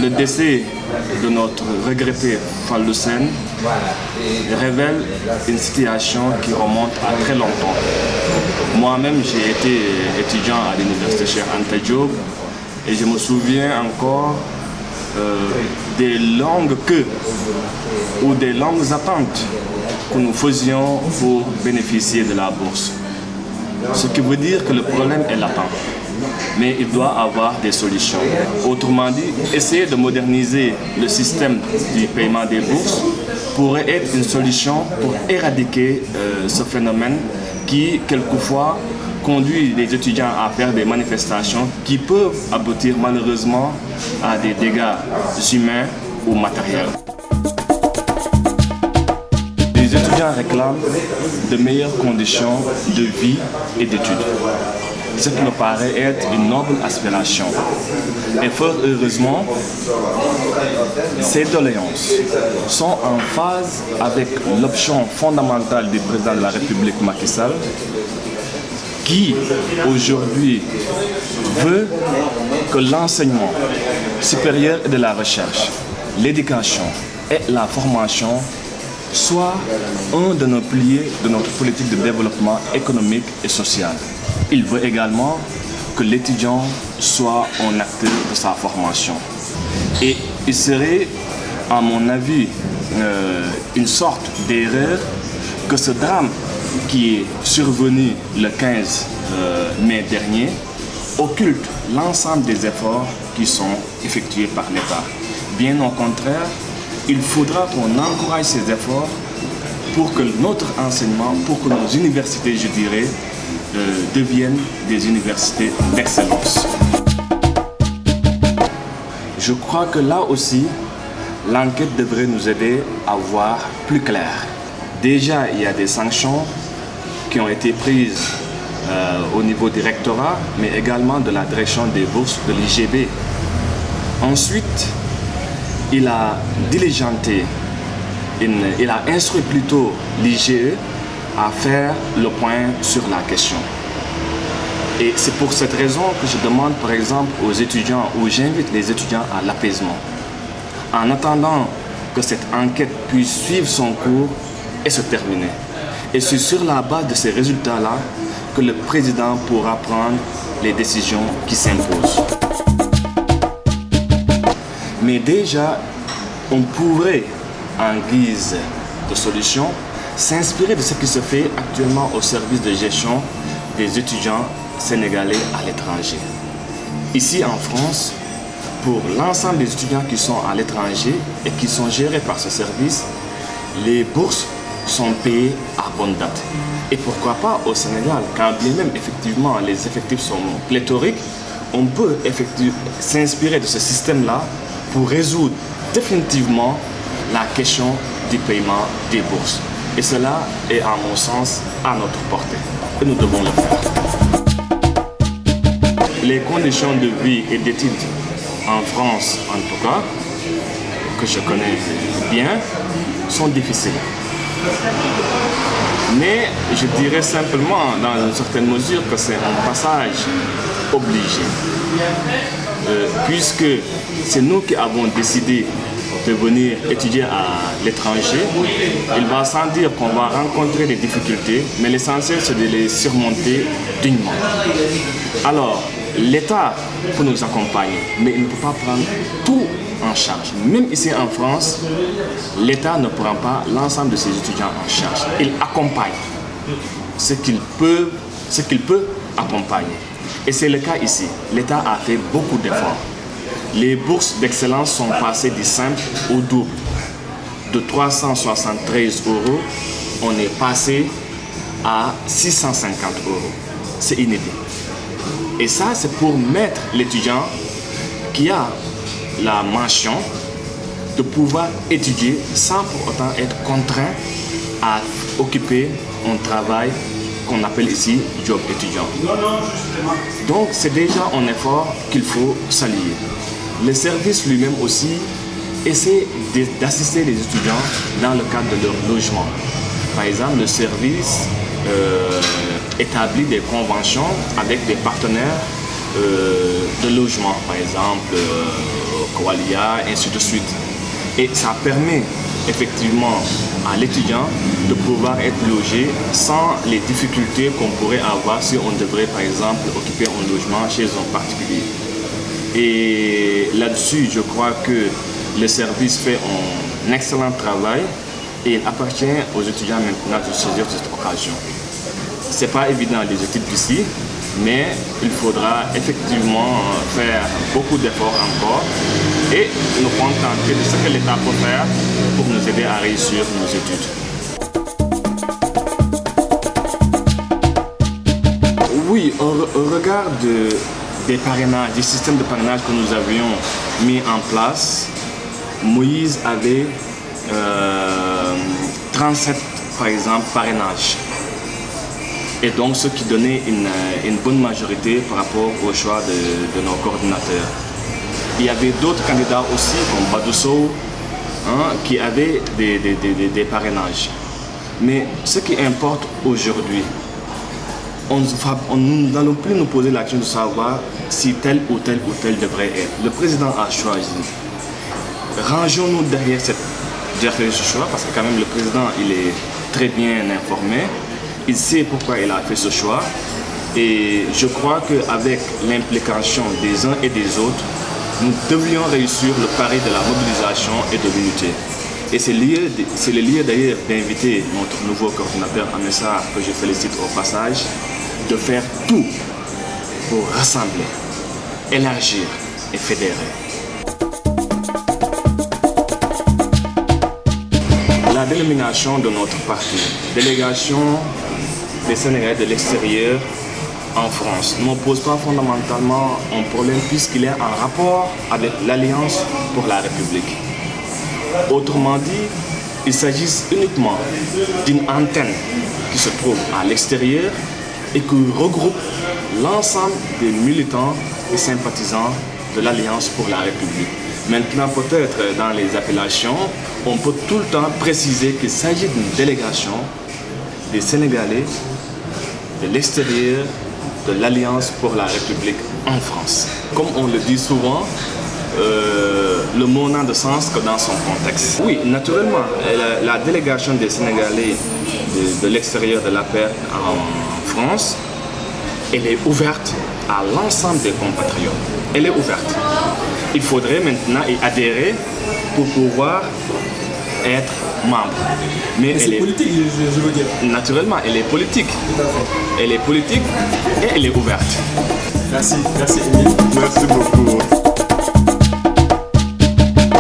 Le décès de notre regretté Fallou Sène révèle une situation qui remonte à très longtemps. Moi-même, j'ai été étudiant à l'université Cheikh Anta Diop et je me souviens encore des longues queues ou des longues attentes que nous faisions pour bénéficier de la bourse. Ce qui veut dire que le problème est latent, mais il doit avoir des solutions. Autrement dit, essayer de moderniser le système du paiement des bourses pourrait être une solution pour éradiquer ce phénomène qui, quelquefois, conduit les étudiants à faire des manifestations qui peuvent aboutir malheureusement à des dégâts humains ou matériels. Les étudiants réclament de meilleures conditions de vie et d'études, ce qui me paraît être une noble aspiration. Et fort heureusement, ces doléances sont en phase avec l'option fondamentale du président de la République Macky Sall, qui aujourd'hui veut que l'enseignement supérieur et de la recherche, l'éducation et la formation soient un de nos piliers de notre politique de développement économique et social. Il veut également que l'étudiant soit un acteur de sa formation. Et il serait, à mon avis, une sorte d'erreur que ce drame qui est survenu le 15 mai dernier occulte l'ensemble des efforts qui sont effectués par l'État. Bien au contraire, il faudra qu'on encourage ces efforts pour que notre enseignement, pour que nos universités, je dirais, deviennent des universités d'excellence. Je crois que là aussi, l'enquête devrait nous aider à voir plus clair. Déjà, il y a des sanctions qui ont été prises au niveau du rectorat, mais également de la direction des bourses de l'IGB. Ensuite, il a diligenté, il a instruit plutôt l'IGE à faire le point sur la question. Et c'est pour cette raison que je demande par exemple aux étudiants, ou j'invite les étudiants à l'apaisement. En attendant que cette enquête puisse suivre son cours et se terminer. Et c'est sur la base de ces résultats-là que le président pourra prendre les décisions qui s'imposent. Mais déjà, on pourrait, en guise de solution, s'inspirer de ce qui se fait actuellement au service de gestion des étudiants sénégalais à l'étranger. Ici en France, pour l'ensemble des étudiants qui sont à l'étranger et qui sont gérés par ce service, les bourses sont payées à bonne date. Et pourquoi pas au Sénégal, quand bien même effectivement les effectifs sont pléthoriques, on peut s'inspirer de ce système-là pour résoudre définitivement la question du paiement des bourses. Et cela est, à mon sens, à notre portée. Et nous devons le faire. Les conditions de vie et d'études en France, en tout cas, que je connais bien, sont difficiles. Mais je dirais simplement, dans une certaine mesure, que c'est un passage obligé. Puisque c'est nous qui avons décidé de venir étudier à l'étranger, il va sans dire qu'on va rencontrer des difficultés, mais l'essentiel c'est de les surmonter dignement. Alors, l'État peut nous accompagner, mais il ne peut pas prendre tout en charge. Même ici en France, l'État ne prend pas l'ensemble de ses étudiants en charge. Il accompagne ce qu'il peut accompagner. Et c'est le cas ici. L'État a fait beaucoup d'efforts. Les bourses d'excellence sont passées du simple au double. De 373 €, on est passé à 650 €. C'est inédit. Et ça, c'est pour mettre l'étudiant qui a la mention de pouvoir étudier sans pour autant être contraint à occuper un travail qu'on appelle ici job étudiant. Donc c'est déjà un effort qu'il faut saluer. Le service lui-même aussi essaie d'assister les étudiants dans le cadre de leur logement. Par exemple, le service établit des conventions avec des partenaires de logement, par exemple, Koalia, ainsi de suite. Et ça permet effectivement à l'étudiant de pouvoir être logé sans les difficultés qu'on pourrait avoir si on devrait par exemple occuper un logement chez un particulier. Et là-dessus, je crois que le service fait un excellent travail et il appartient aux étudiants maintenant de saisir cette occasion. Ce n'est pas évident les études d'ici, mais il faudra effectivement faire beaucoup d'efforts encore et nous contenter de ce que l'État peut faire pour nous aider à réussir nos études. Oui, au regard des parrainages, du système de parrainage que nous avions mis en place, Moïse avait 37 par exemple parrainages. Et donc ce qui donnait une bonne majorité par rapport au choix de nos coordinateurs. Il y avait d'autres candidats aussi, comme Badousso, qui avaient des parrainages. Mais ce qui importe aujourd'hui, nous n'allons plus nous poser la question de savoir si tel ou tel devrait être. Le président a choisi. Rangeons-nous derrière ce choix, parce que quand même le président il est très bien informé. Il sait pourquoi il a fait ce choix et je crois qu'avec l'implication des uns et des autres, nous devrions réussir le pari de la mobilisation et de l'unité. Et c'est le lieu d'ailleurs d'inviter notre nouveau coordinateur Amessa, que je félicite au passage, de faire tout pour rassembler, élargir et fédérer. La dénomination de notre parti, délégation des Sénégalais de l'extérieur en France, ne pose pas fondamentalement un problème puisqu'il est en rapport avec l'Alliance pour la République. Autrement dit, il s'agit uniquement d'une antenne qui se trouve à l'extérieur et qui regroupe l'ensemble des militants et sympathisants de l'Alliance pour la République. Maintenant, peut-être dans les appellations, on peut tout le temps préciser qu'il s'agit d'une délégation des Sénégalais de l'extérieur de l'Alliance pour la République en France. Comme on le dit souvent, le mot n'a de sens que dans son contexte. Oui, naturellement, la délégation des Sénégalais de l'extérieur de l'APR en France, elle est ouverte à l'ensemble des compatriotes. Elle est ouverte. Il faudrait maintenant y adhérer pour pouvoir être membre. Mais c'est politique, je veux dire. Naturellement, elle est politique. Tout à fait. Elle est politique et elle est ouverte. Merci, merci Émile. Merci beaucoup.